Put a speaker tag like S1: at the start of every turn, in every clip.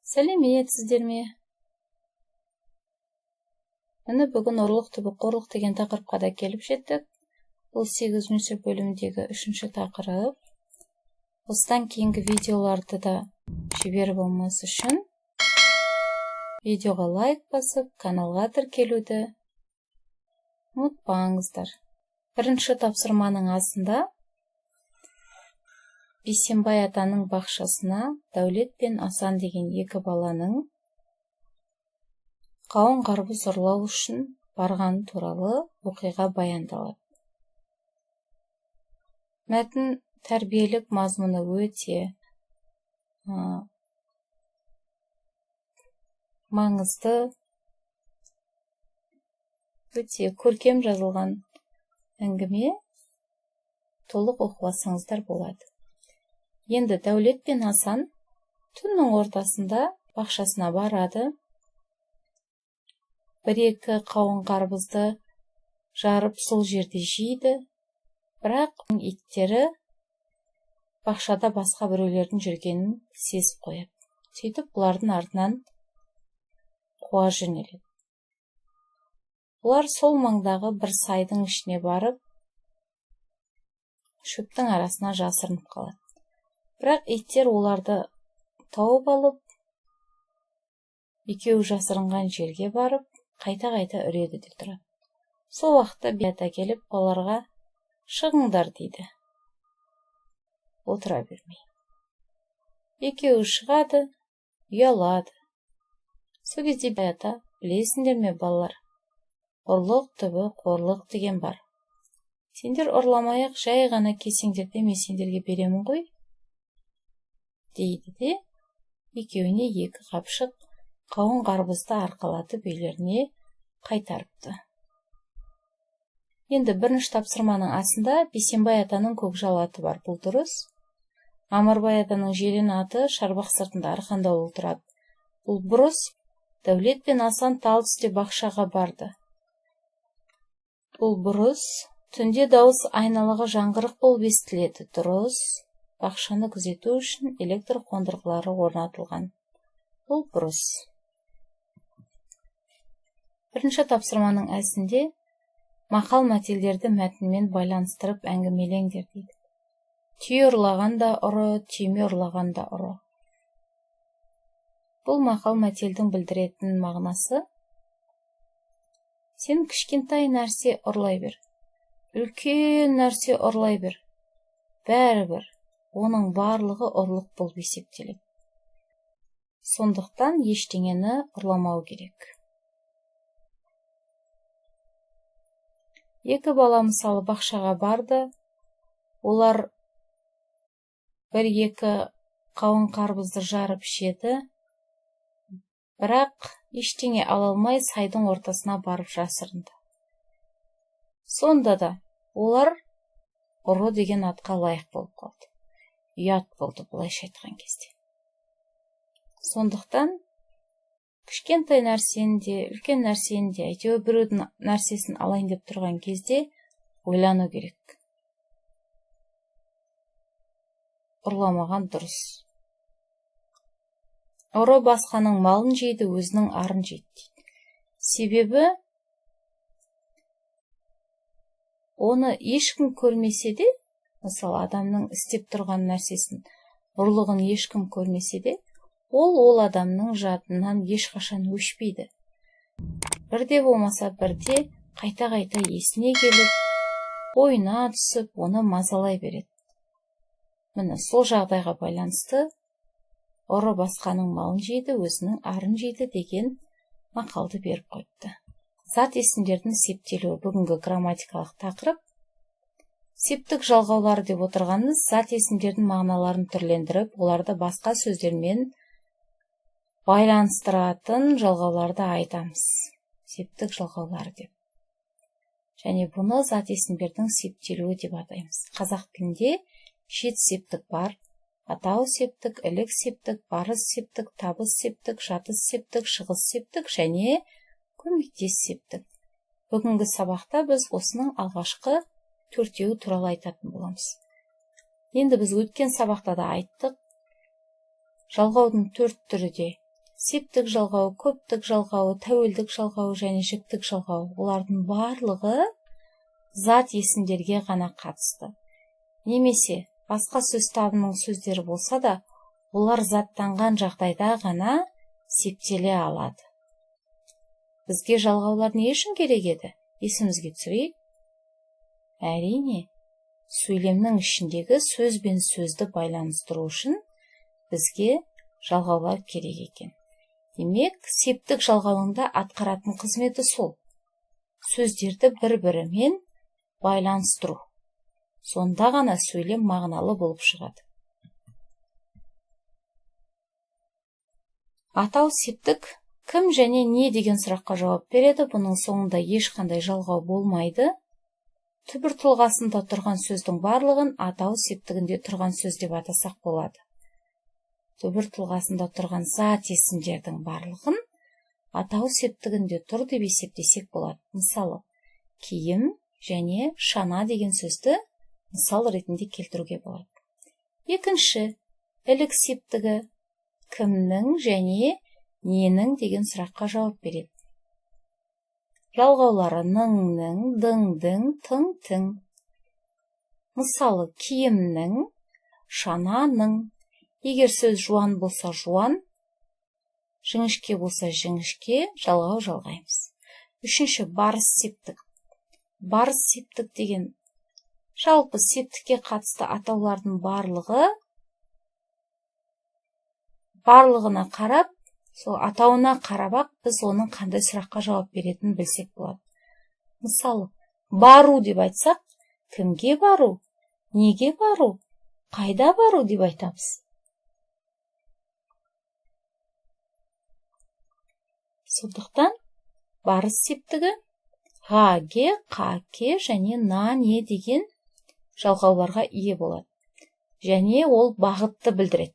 S1: Сәлеметсіздер ме? Міне бүгін ұрлық түбі қорлық деген тақырыпқа да келіп жеттік. Бұл 8-ші бөлімдегі 3-ші тақырып. Осыдан кейінгі видеоларды да жіберіп болмас үшін видеоға лайк басып, каналға тіркелуді ұмытпаңыздар. Бірінші тапсырманың астында Бейсенбай атаның бақшасына Дәулет пен Асан деген екі баланың қауын қарбыз ұрлау үшін барғаны туралы оқиға баяндалады. Мәтін тәрбиелік мазмұны өте маңызды, өте көркем жазылған әңгіме, толық оқып болады. Енді Дәулет пен Асан түннің ортасында бақшасына барады. Бір-екі қауын қарбызды жарып сол жерде жейді. Бірақ иттері бақшада басқа біреулердің жүргенін сезіп қояды. Сөйтіп бұлардың артынан қуа жөнеледі. Бұлар сол маңдағы бір сайдың ішіне барып, шөптің арасына жасырынып қалады. Бірақ иттер оларды тауып алып, екеуі жасырынған жерге барып, қайта-қайта үреді де тұрады. Сол уақытта бията келіп, оларға шығыңдар дейді. Отыра бермей. Екеуі шығады, ұялады. Сол кезде бията, білесіңдер ме балалар, ұрлық түбі қорлық деген бар. Сендер ұрламай-ақ жай ғана келсеңдер де мен сендерге беремін ғой, дейді де екеуіне екі қапшық қауын қарбызды арқалатып үйлеріне қайтарыпты. Енді бірінші тапсырманың астында Бейсенбай атаның көкжал аты бар, бұл дұрыс. Амарбай атаның желен аты шарбақ сыртында арқандаулы тұрады, бұл бұрыс. Дәулет пен Асан тал түсте бақшаға барды, бұл бұрыс. Түнде дауыс айналаға жаңғырық болып естіледі, дұрыс. Бақшаны күзету үшін электр қондырғылары орнатылған, бұл бұрыс. Бірінші тапсырманың әсінде мақал-мәтелдерді мәтінмен байланыстырып әңгімелеңдер дейді. Түйе ұрлаған да ұры, түйме ұрлаған да ұры. Бұл мақал-мәтелдің білдіретін мағынасы: сен кішкентай нәрсе ұрлай бер, үлкен нәрсе ұрлай бер, бәрібір оның барлығы ұрлық болып есептеледі. Сондықтан ештеңені ұрламау керек. Екі бала мысалы бақшаға барды, олар бір-екі қауын қарбызды жарып жеді, бірақ ештеңе ала алмай сайдың ортасына барып жасырынды. Сонда да олар ұры деген атқа лайық болып қалды. Ұят болды бұлайша айтқан кезде. Сондықтан кішкентай нәрсені де, үлкен нәрсені де, әйтеуір біреудің нәрсесін алайын деп тұрған кезде ойлану керек. Ұрламаған дұрыс. Ұры басқаның малын жейді, өзінің арын жейді. Себебі оны ешкім көрмесе де, мысалы адамның істеп тұрған нәрсесін, ұрлығын ешкім көрмесе де, ол адамның жадынан ешқашан өшпейді. Бірде болмаса бірде қайта-қайта есіне келіп, ойына түсіп, оны мазалай береді. Міне сол жағдайға байланысты ұры басқаның малын жейді, өзінің арын жейді деген мақалды беріп қойыпты. Зат есімдердің септелуі бүгінгі грамматикалық тақырып. Септік жалғаулар деп отырғанымыз зат есімдердің мағыналарын түрлендіріп, оларды басқа сөздермен байланыстыратын жалғауларды айтамыз. Септік жалғаулар деп. Және бұны зат есімдердің септелуі деп атаймыз. Қазақ тілінде шет септік бар, атау септік, ілік септік, барыс септік, табыс септік, жатыс септік, шығыс септік және көмектес септік. Бүгінгі сабақта біз осының алғашқы төртеуі туралы айтатын боламыз. Енді біз өткен сабақта да айттық, жалғаудың төрт түрі де септік жалғау, көптік жалғау, тәуелдік жалғау және жіктік жалғау. Олардың барлығы зат есімдерге ғана қатысты. Немесе басқа сөз табының сөздері болса да, олар заттанған жағдайда ғана септеле алады. Бізге жалғаулар не үшін керек еді? Есімізге түсірейік. Әрине, сөйлемнің ішіндегі сөз бен сөзді байланыстыру үшін бізге жалғаулар керек екен. Демек, септік жалғауында атқаратын қызметі сол. Сөздерді бір-бірімен байланыстыру. Сонда ғана сөйлем мағыналы болып шығады. Атау септік кім және не деген сұраққа жауап береді. Бұның соңында ешқандай жалғау болмайды. Түбір тұлғасында тұрған сөздің барлығын атау септігінде тұрған сөз деп атасақ болады. Түбір тұлғасында тұрған зат есімдердің барлығын атау септігінде тұр деп есептесек болады. Мысалы, киім және шана деген сөзді мысал ретінде келтіруге болады. Екінші, ілік септігі кімнің және ненің деген сұраққа жауап береді. Жалғаулары ның-ның, дің-дің, тың-тың. Мысалы, киімнің, шананың. Егер сөз жуан болса жуан, жіңішке болса жіңішке, жалғау жалғаймыз. Үшінші, барыс септік. Барыс септік деген жалпы септікке қатысты атаулардың барлығына қарап, сол атауына қарап біз оның қандай сұраққа жауап беретінін білсек болады. Мысалы, бару деп айтсақ, кімге бару, неге бару, қайда бару деп айтамыз. Сондықтан барыс септігі ға-ге, қа-ке және на-не деген жалғауларға ие болады. Және ол бағытты білдіреді.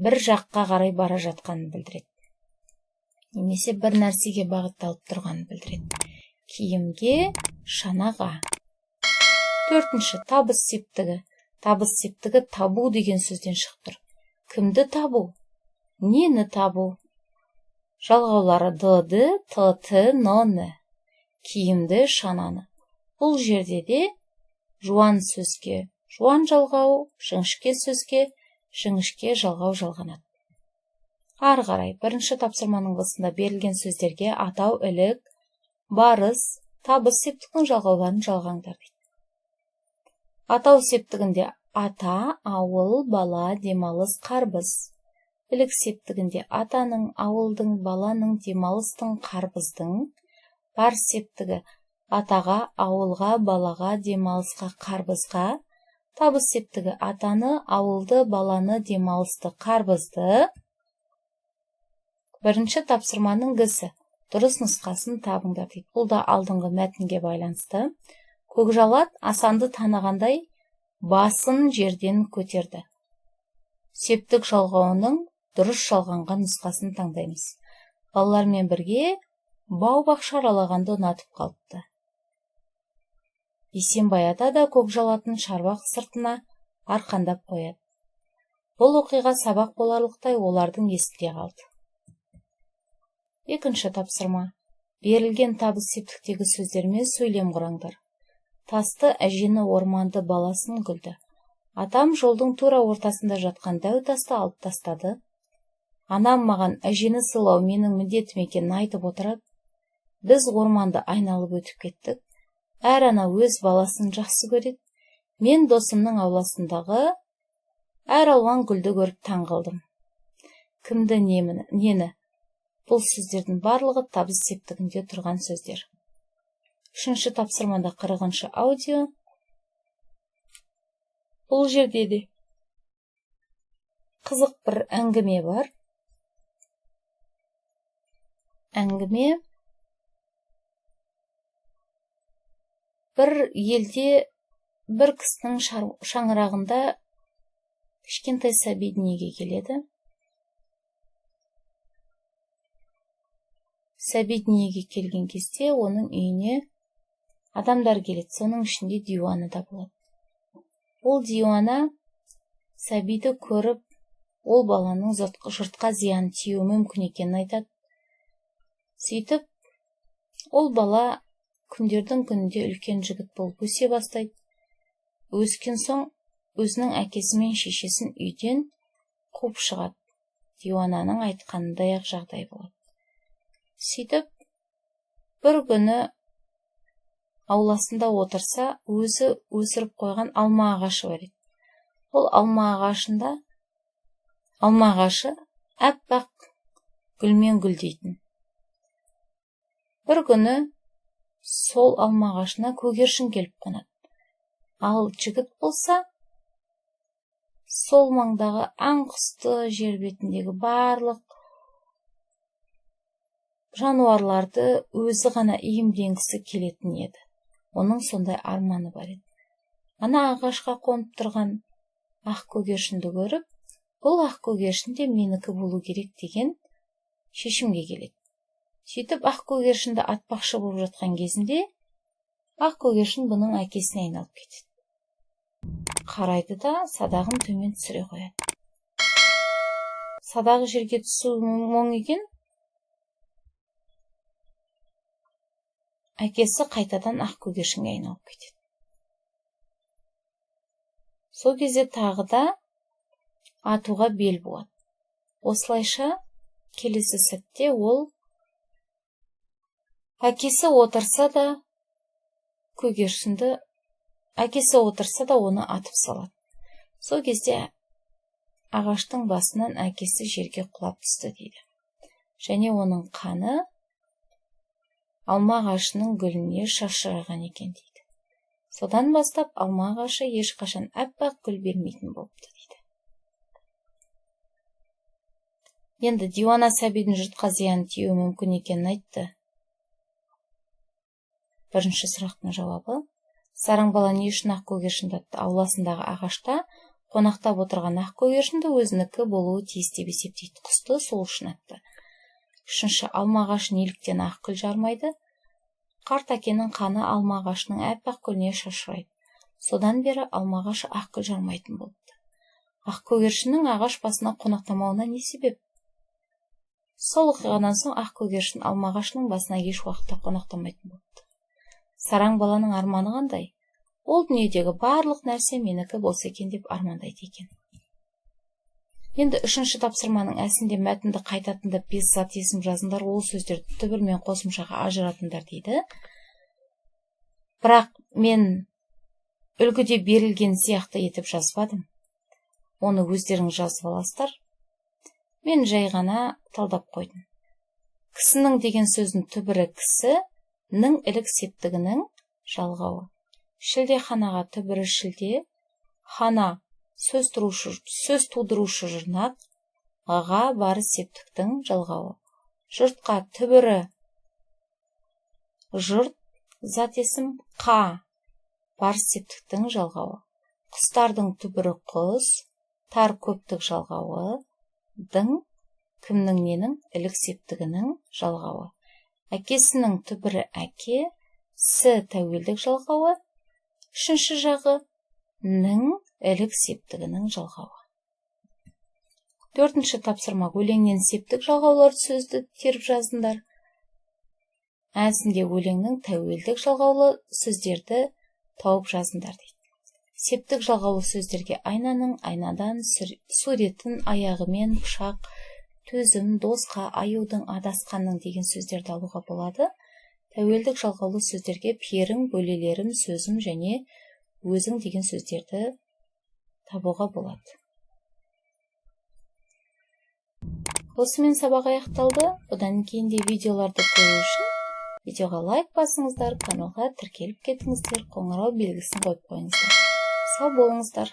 S1: Бір жаққа қарай бара жатқанын білдіреді. Немесе бір нәрсеге бағытталып тұрғанын білдіреді. Киімге, шанаға. Төртінші, табыс септігі. Табыс септігі табу деген сөзден шығып тұр. Кімді табу? Нені табу? Жалғаулары ды-ды, ты-ты, ны-ны. Киімді, шананы. Бұл жерде де жуан сөзге жуан жалғау, жіңішке сөзге жіңішке жалғау жалғанады. Ары қарай, бірінші тапсырманың басында берілген сөздерге атау, ілік, барыс, табыс септігінің жалғауларын жалғаңдар дейді. Атау септігінде ата, ауыл, бала, демалыс, қарбыз. Ілік септігінде атаның, ауылдың, баланың, демалыстың, қарбыздың. Барыс септігі атаға, ауылға, балаға, демалысқа, қарбызға. Табыс септігі атаны, ауылды, баланы, демалысты, қарбызды. Бірінші тапсырманың гісі. Дұрыс нұсқасын табыңдар дейді. Бұл да алдыңғы мәтінге байланысты. Көкжалат Асанды танығандай басын жерден көтерді. Септік жалғауының дұрыс жалғанған нұсқасын таңдаймыз. Балалармен бірге бау-бақша аралағанды ұнатып қалыпты. Есенбай ата да көкжалатын шарбақ сыртына арқандап қояды. Бұл оқиға сабақ боларлықтай олардың есінде қалды. Екінші тапсырма. Берілген табыс септіктегі сөздермен сөйлем құраңдар. Тасты, әжені, орманды, баласын, гүлді. Атам жолдың тура ортасында жатқан дәу тасты алып тастады. Анам маған әжені сыйлау менің міндетім екенін айтып отырады. Біз орманды айналып өтіп кеттік. Әр ана өз баласын жақсы көреді. Мен досымның ауласындағы әр алуан гүлді көріп таң қалдым. Кімді, нені? Бұл сөздердің барлығы табыс септігінде тұрған сөздер. Үшінші тапсырмада 40-шы аудио. Бұл жерде де қызық бір әңгіме бар. Әңгіме бір елде бір кісінің шаңырағында кішкентай сәби дүниеге келеді. Сәби дүниеге келген кезде оның үйіне адамдар келеді, соның ішінде диуана да болады. Ол диуана сәбиді көріп ол баланың жұртқа зиян тиюі мүмкін екенін айтады. Сөйтіп, ол бала күндердің күнінде үлкен жігіт болып өсе бастайды. Өскен соң өзінің әкесі мен шешесін үйден қуып шығады. Диуананың айтқанындай ақ жағдай болады. Сөйтіп, бір күні ауласында отырса, өзі өсіріп қойған алма ағашы бар еді. Ол алма ағашы әппақ гүлмен гүлдейтін. Бір күні сол алма ағашына көгершін келіп қонады. Ал жігіт болса, сол маңдағы аң құсты, жер бетіндегі барлық жануарларды өзі ғана иемденгісі келетін еді. Оның сондай арманы бар еді. Ана ағашқа қонып тұрған ақ көгершінді көріп, бұл ақ көгершін де менікі болу керек деген шешімге келеді. Сөйтіп, ақ көгершінді атпақшы болып жатқан кезінде, ақ көгершін бұның әкесіне айналып кетеді. Қарайды да садағын төмен түсіре қояды. Садағы жерге түсу мұң екен, әкесі қайтадан ақ көгершінге айналып кетеді. Сол кезде тағы да атуға бел буады. Осылайша келесі сәтте ол әкесі отырса да оны атып салады. Сол кезде ағаштың басынан әкесі жерге құлап түсті дейді. Және оның қаны алма ағашының гүліне шашыраған екен дейді. Содан бастап алма ағашы ешқашан әппақ гүл бермейтін болыпты дейді. Енді диуана сәбидің жұртқа зиян тиюі мүмкін екенін айтты. Бірінші сұрақтың жауабы: сараң бала не үшін ақ көгершінді атты? Ауласындағы ағашта қонақтап отырған ақ көгершінді өзінікі болуы тиіс деп есептейді. Құсты сол үшін атты. Үшінші, алма ағашы неліктен ақ гүл жармайды? Қарт әкенің қаны алма ағашының әппақ гүліне шашырайды. Содан бері алма ағашы ақ гүл жармайтын болыпты. Ақ көгершіннің ағаш басына қонақтамауына не себеп? Сол оқиғадан соң ақ көгершін алма ағашының басына еш уақытта қонақтамайтын болыпты. Сараң баланың арманы қандай? Ол дүниедегі барлық нәрсе менікі болса екен деп армандайды екен. Енді үшінші тапсырманың әсінде мәтінді қайта тыңдап 5 зат есім жазыңдар, ол сөздерді түбір мен қосымшаға ажыратыңдар дейді. Бірақ мен үлгіде берілген сияқты етіп жазбадым. Оны өздерің жазып аласыздар. Мен жай ғана талдап қойдым. Кісінің деген сөздің түбірі кісі, ның ілік септігінің жалғауы. Шілдеханаға түбірі шілде, хана сөз тудырушы жұрнақ, ға бары септіктің жалғауы. Жұртқа түбірі жұрт, зат есім, қа бар септіктің жалғауы. Құстардың түбірі құс, тар көптік жалғауы, дың кімнің ненің ілік септігінің жалғауы. Әкесінің түбірі әке, сі тәуелдік жалғауы. Үшінші жағы ның ілік септігінің жалғауы. Төртінші тапсырма: өлеңнен септік жалғаулар сөзді теріп жазыңдар. Әсінде өлеңнің тәуелдік жалғаулы сөздерді тауып жазыңдар дейді. Септік жалғаулы сөздерге айнаның, айнадан, суретін, аяғымен, пышақ, төзім, досқа, аюдың, адасқанның деген сөздерді алуға болады. Тәуелдік жалғаулы сөздерге перің, бөлелерім, сөзім және өзің деген сөздерді табуға болады. Осымен сабақ аяқталды. Одан кейін де видеоларды көру үшін видеоға лайк басыңыздар, каналға тіркеліп кетіңіздер, қоңырау белгісін қойып қойыңыздар. Сау болыңыздар.